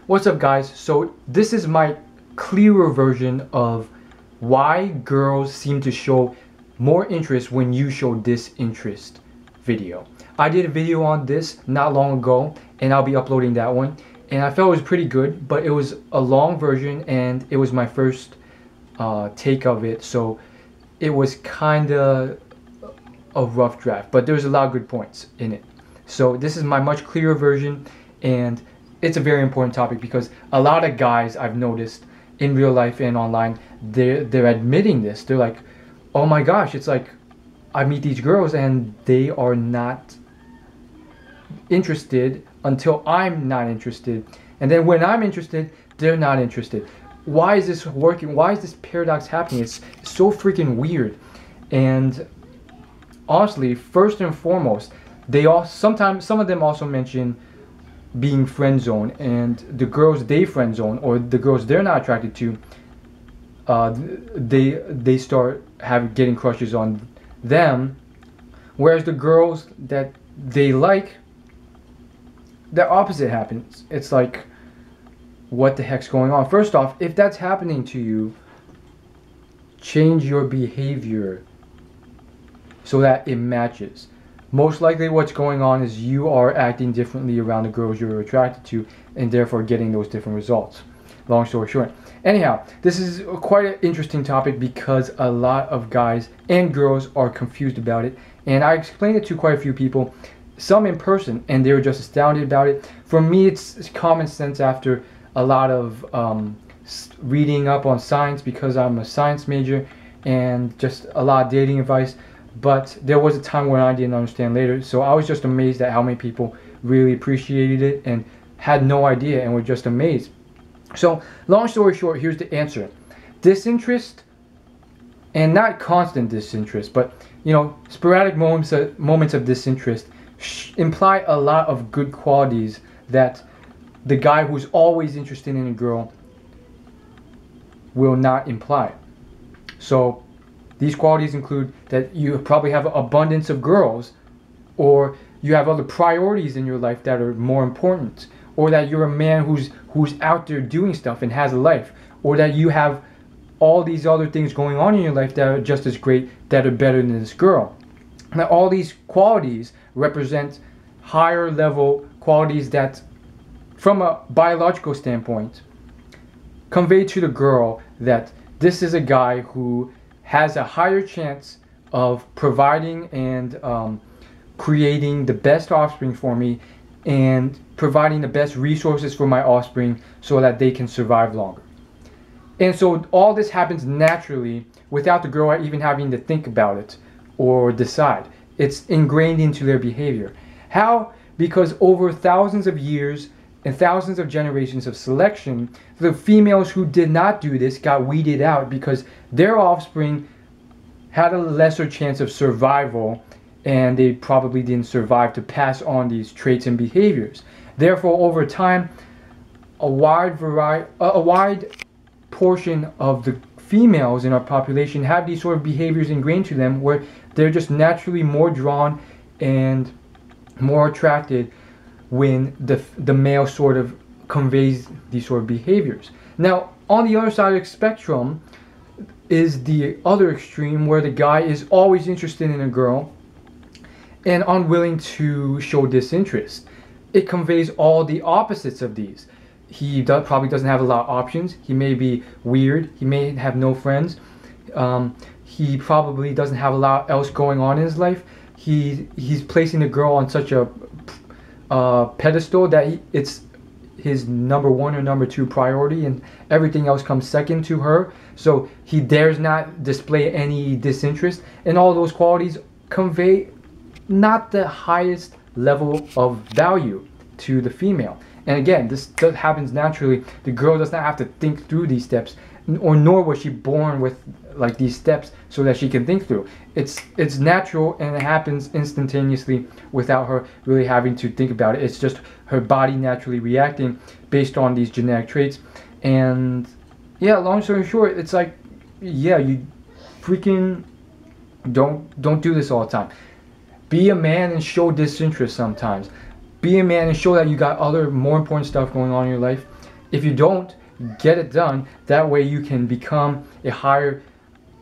What's up, guys? So this is my clearer version of why girls seem to show more interest when you show disinterest video. I did a video on this not long ago and I'll be uploading that one, and I felt it was pretty good, but it was a long version and it was my first take of it, so it was kind of a rough draft, but there's a lot of good points in it. So this is my much clearer version, and it's a very important topic because a lot of guys I've noticed in real life and online, they're admitting this. They're like, oh my gosh, it's like I meet these girls and they are not interested until I'm not interested, and then when I'm interested, they're not interested. Why is this working? Why is this paradox happening? It's so freaking weird. And honestly, first and foremost, sometimes some of them also mention being friend zone, and the girls they friend zone, or the girls they're not attracted to, they start getting crushes on them, whereas the girls that they like, the opposite happens. It's like, what the heck's going on? First off, if that's happening to you, change your behavior so that it matches. Most likely what's going on is you are acting differently around the girls you're attracted to, and therefore getting those different results. Long story short. Anyhow, this is quite an interesting topic because a lot of guys and girls are confused about it, and I explained it to quite a few people, some in person, and they were just astounded about it. For me, it's common sense after a lot of reading up on science, because I'm a science major, and just a lot of dating advice. But there was a time when I didn't understand later, so I was just amazed at how many people really appreciated it and had no idea and were just amazed. So long story short, here's the answer. Disinterest, and not constant disinterest, but sporadic moments of disinterest imply a lot of good qualities that the guy who's always interested in a girl will not imply. So these qualities include that you probably have an abundance of girls, or you have other priorities in your life that are more important, or that you're a man who's out there doing stuff and has a life, or that you have all these other things going on in your life that are just as great, that are better than this girl. Now, all these qualities represent higher level qualities that, from a biological standpoint, convey to the girl that this is a guy who has a higher chance of providing and creating the best offspring for me, and providing the best resources for my offspring so that they can survive longer. And so all this happens naturally without the girl even having to think about it or decide. It's ingrained into their behavior. How? Because over thousands of years and thousands of generations of selection, the females who did not do this got weeded out because their offspring had a lesser chance of survival, and they probably didn't survive to pass on these traits and behaviors. Therefore, over time, a wide portion of the females in our population have these sort of behaviors ingrained to them, where they're just naturally more drawn and more attracted when the male sort of conveys these sort of behaviors. Now, on the other side of the spectrum is the other extreme, where the guy is always interested in a girl and unwilling to show disinterest. It conveys all the opposites of these. He probably doesn't have a lot of options. He may be weird. He may have no friends. He probably doesn't have a lot else going on in his life. He's placing the girl on such a pedestal that it's his number one or number two priority, and everything else comes second to her. So he dares not display any disinterest, and all those qualities convey not the highest level of value to the female. And again, this happens naturally. The girl does not have to think through these steps, or nor was she born with like these steps so that she can think through. It's natural, and it happens instantaneously without her really having to think about it. It's just her body naturally reacting based on these genetic traits. And yeah, long story short, it's like, yeah, you freaking don't do this all the time. Be a man and show disinterest sometimes. Be a man and show that you got other more important stuff going on in your life. If you don't, get it done. That way you can become a higher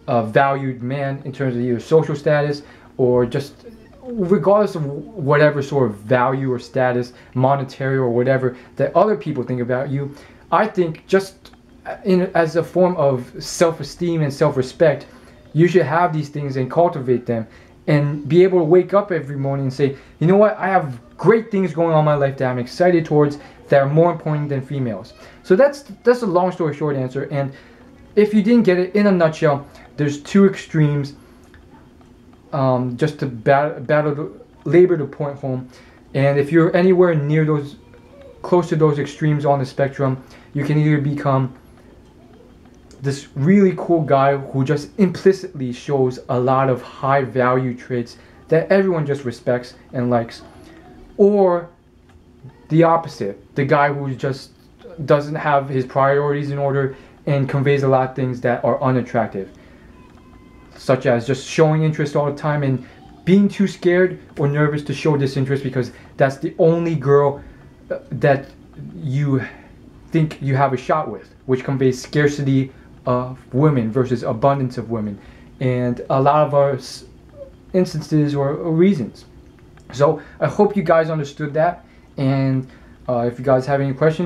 valued man in terms of either social status or just regardless of whatever sort of value or status, monetary or whatever, that other people think about you. I think just as a form of self-esteem and self-respect, you should have these things and cultivate them and be able to wake up every morning and say, you know what, I have great things going on in my life that I'm excited towards that are more important than females. So that's a long story short answer. And if you didn't get it, in a nutshell, there's two extremes, just to labor the point home. And if you're anywhere near those, close to those extremes on the spectrum, you can either become this really cool guy who just implicitly shows a lot of high value traits that everyone just respects and likes, or the opposite, the guy who just doesn't have his priorities in order and conveys a lot of things that are unattractive, such as just showing interest all the time and being too scared or nervous to show disinterest because that's the only girl that you think you have a shot with, which conveys scarcity of women versus abundance of women, and a lot of our instances or reasons. So I hope you guys understood that, and if you guys have any questions,